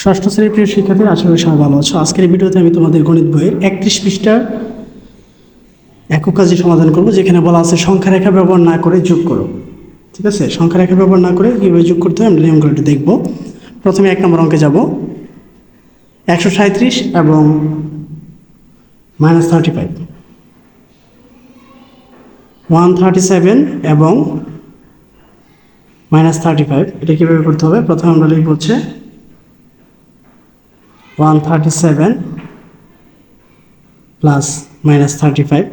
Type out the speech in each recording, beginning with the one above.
ষষ্ঠ শ্রেণীর প্রিয় শিক্ষার্থীরা, আশা করি সবাই ভালো আছো। আজকের এই ভিডিওতে আমি তোমাদের গণিত বইয়ের 31 পৃষ্ঠার একক কাজে সমাধান করব, যেখানে বলা আছে সংখ্যা রেখা ব্যবহার না করে যোগ করো। ঠিক আছে, সংখ্যা রেখা ব্যবহার না করে কীভাবে যোগ করতে হয় আমরা নিয়মগুলো একটু দেখব। প্রথমে 1 নম্বর অঙ্কে যাব। 137 এবং -35, 137 এবং -35, এটা কীভাবে করতে হবে? প্রথমে আমরা লিখব হচ্ছে 137 প্লাস -35,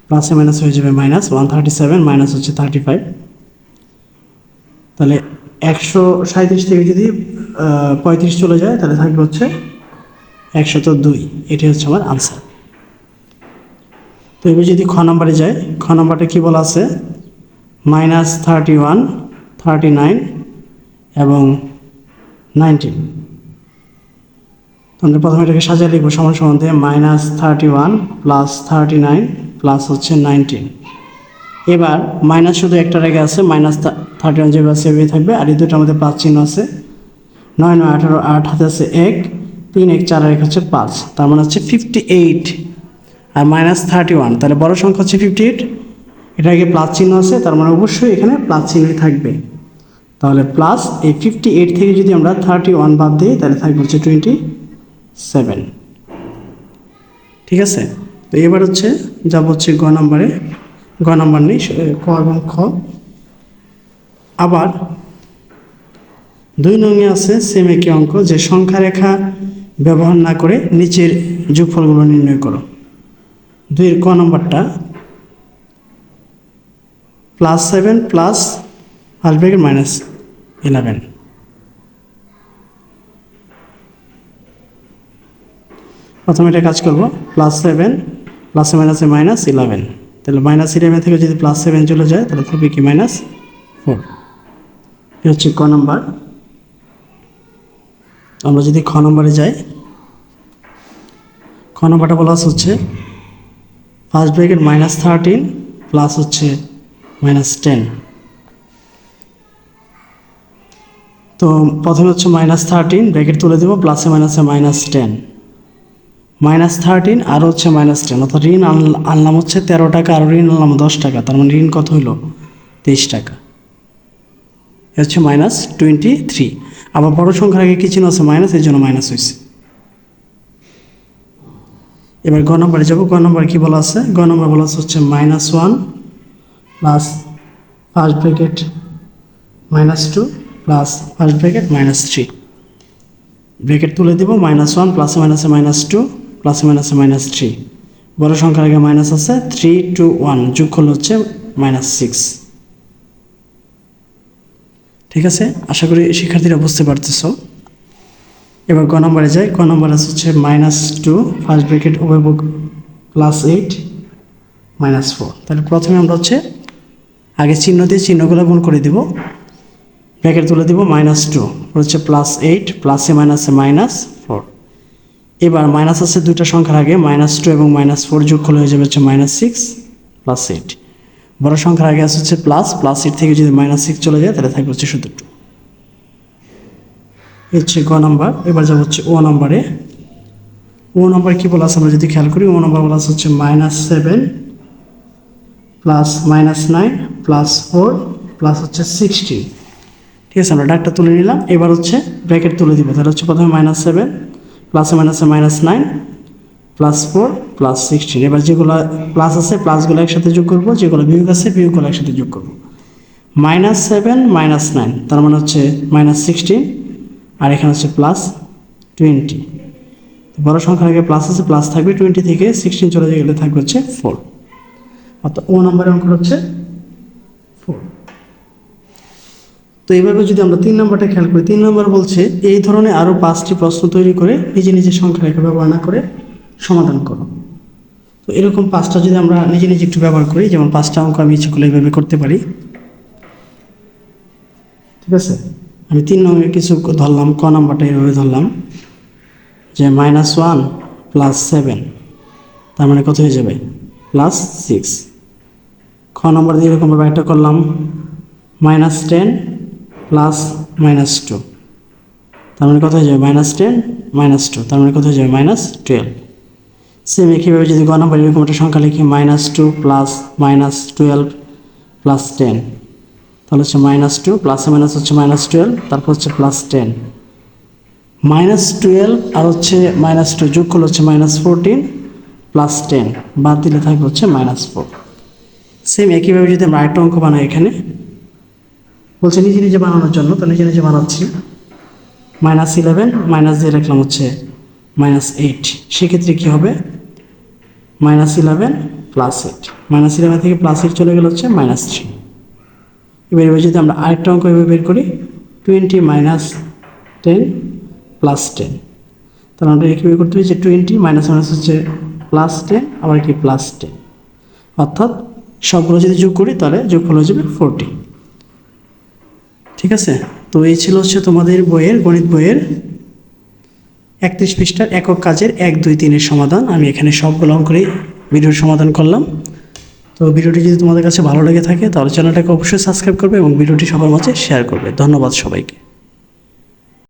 প্লাসে মাইনাস হয়ে যাবে মাইনাস 137 মাইনাস হচ্ছে 35। তাহলে 137 থেকে যদি 35 চলে যায় তাহলে থাকবে হচ্ছে 102। এটি হচ্ছে আমার আনসার। তো এবার যদি খ নম্বরে যায়, খ নম্বরটা কী বলা আছে? -31, 39 এবং 19। আমরা প্রথমে এটাকে সাজিয়ে লিখবো সমান সমান দিয়ে -31 প্লাস 39 প্লাস হচ্ছে 19। এবার মাইনাস শুধু একটা রেখে আছে, -31 যেভাবে সেভাবেই থাকবে, আর এই দুটোর মধ্যে 5 চিহ্ন আছে। 9 9 18, 8 হাতে আছে 1, 3 1 4 আর 1 হচ্ছে 5, তার মানে হচ্ছে 58। আর -31, তাহলে বড় সংখ্যা হচ্ছে 58, এটা আগে প্লাস চিহ্ন আছে, তার মানে অবশ্যই এখানে প্লাস চিহ্নই থাকবে। তাহলে প্লাস এই 58 থেকে যদি আমরা 31 বাদ দিই তাহলে থাকবে হচ্ছে 27। ঠিক আছে, তো এবার হচ্ছে যাব হচ্ছে গ নম্বরে। গ নম্বর নেই, ক এবং খ। আবার 2 নংয়ে আছে সেম একই অঙ্ক, যে সংখ্যা রেখা ব্যবহার না করে নিচের যোগফলগুলো নির্ণয় করো। 2-এর ক নম্বরটা +7 প্লাস ফার্স্ট ব্র্যাকেট -11। প্রথমে এটা কাজ করব, +7 প্লাসে মাইনাসে -11, তাহলে -11 থেকে যদি +7 চলে যায় তাহলে থাকবে কি -4। এ হচ্ছে ক নম্বর। আমরা যদি খ নম্বরে যাই, খ নম্বরটা বলা হচ্ছে ফার্স্ট ব্র্যাকেট -13 প্লাস হচ্ছে -10। তো প্রথমে হচ্ছে -13 ব্র্যাকেট তুলে দেবো, প্লাসে মাইনাসে -10, -13 আর হচ্ছে -10, অর্থাৎ ঋণ আনলাম হচ্ছে 13 টাকা, আর ঋণ আনলাম 10 টাকা, তার মানে ঋণ কত হলো? 23 টাকা। এ হচ্ছে -23। আবার বড় সংখ্যার আগে কি চিহ্ন আছে? মাইনাস, এই জন্য মাইনাস হয়েছে। এবার গ নম্বরে যাবো। গ নম্বর কি বলা আছে? গ নম্বর বলা হচ্ছে -1 plus first bracket -2 plus first bracket -3, bracket তুলে দেবো, -1 প্লাসে মাইনাসে -2 প্লাসে মাইনাসে -3, বড় সংখ্যার আগে মাইনাস আছে, 3 2 1 যোগ করলে হচ্ছে -6। ঠিক আছে, আশা করি শিক্ষার্থীরা বুঝতে পারতেছো। এবার গ নম্বরে যাই। গ নম্বর আছে হচ্ছে -2 ফার্স্ট ব্র্যাকেট উভয়পক্ষ +8 -4। তাহলে প্রথমে আমরা হচ্ছে আগে চিহ্ন দিয়ে চিহ্নগুলো গুণ করে দেব, ব্র্যাকেট তুলে দেবো, -2 হচ্ছে +8 প্লাসে মাইনাসে -4। এবার মাইনাস আছে দুইটা সংখ্যার আগে, -2 এবং -4 যোগ করলে হয়ে যাবে হচ্ছে -6 + 8। বড় সংখ্যার আগে আছে হচ্ছে +8 থেকে যদি -6 চলে যায় তাহলে থাকবে হচ্ছে শুধু 2। হচ্ছে গ নম্বর। এবার যাব হচ্ছে ও নম্বরে। ও নম্বর কি বলা আছে আমরা যদি খেয়াল করি, ও নম্বর বলা হচ্ছে -7 প্লাস -9 প্লাস 4 প্লাস হচ্ছে 16। ঠিক আছে, আমরা ডাকটা তুলে নিলাম। এবার হচ্ছে ব্র্যাকেট তুলে দিব, তাহলে হচ্ছে প্রথমে -7 প্লাসে মাইনাসে -9 প্লাস 4 প্লাস 16। এবার যেগুলো প্লাস আছে প্লাসগুলো একসাথে যোগ করবো, যেগুলো বিয়োগ আছে বিয়োগগুলো একসাথে যোগ করবো। -7 -9, তার মানে হচ্ছে -16, আর এখানে হচ্ছে +20। বড় সংখ্যার আগে প্লাস আছে, প্লাস থাকবে, 20 থেকে 16 চলে গেলে থাকবে হচ্ছে 4। অর্থাৎ ও নম্বরের অঙ্ক হচ্ছে 4। তো এইভাবে যদি আমরা 3 নম্বরটা খেয়াল করি, 3 নম্বর বলছে এই ধরনের আরও 5টি প্রশ্ন তৈরি করে নিজে নিজে সংখ্যা রেখা ব্যবহার না করে সমাধান করো। তো এরকম 5টা যদি আমরা নিজে নিজে একটু ব্যবহার করি, যেমন 5টা অঙ্ক আমি ইচ্ছে করলে এইভাবে করতে পারি। ঠিক আছে, আমি 3 নম্বরের কিছু ধরলাম। ক নাম্বারটা এইভাবে ধরলাম যে -1 প্লাস 7, তার মানে কত হয়ে যাবে? +6। খ নম্বর দিয়ে এরকমভাবে একটা করলাম, -10 প্লাস -2, তার মানে কত হয়ে যাবে -10 -2, তার মানে কত হয়ে যাবে -12। সেম একইভাবে যদি গ নাম্বার এরকম একটা সংখ্যা লিখি -2 প্লাস -12 প্লাস 10, তাহলে হচ্ছে -2 প্লাসে মাইনাস হচ্ছে -12, তারপর হচ্ছে +10, -12 আর হচ্ছে -2 যোগ করলে হচ্ছে -14 প্লাস 10, বাদ দিলে থাকবে হচ্ছে -4। সেম একইভাবে যদি আমরা আরেকটা অঙ্ক বানাই, এখানে বলছে নিজে নিজে বানানোর জন্য, তো নিজে নিজে বানাচ্ছি। -11 মাইনাস দিয়ে রাখলাম হচ্ছে -8, সেক্ষেত্রে কী হবে -11 প্লাস 8, -11 থেকে +8 চলে গেলে হচ্ছে -3। এবার যদি আমরা আরেকটা অঙ্ক এভাবে বের করি 20 - 10 প্লাস 10, তাহলে আমরা কীভাবে করতে হবে যে 20 মাইনাস মাইনাস হচ্ছে +10 আবার কি +10, অর্থাৎ সবগুলো যদি যোগ করি তাহলে যোগফল হয়ে যাবে 40। ঠিক আছে, তো এই ছিল হচ্ছে তোমাদের বইয়ের গণিত বইয়ের 31 পৃষ্ঠার একক কাজের 1, 2, 3 সমাধান। আমি এখানে সবগুলো অঙ্কই ভিডিওর সমাধান করলাম। তো ভিডিওটি যদি তোমাদের কাছে ভালো লেগে থাকে তাহলে চ্যানেলটাকে অবশ্যই সাবস্ক্রাইব করবে এবং ভিডিওটি সবার মাঝে শেয়ার করবে। ধন্যবাদ সবাইকে।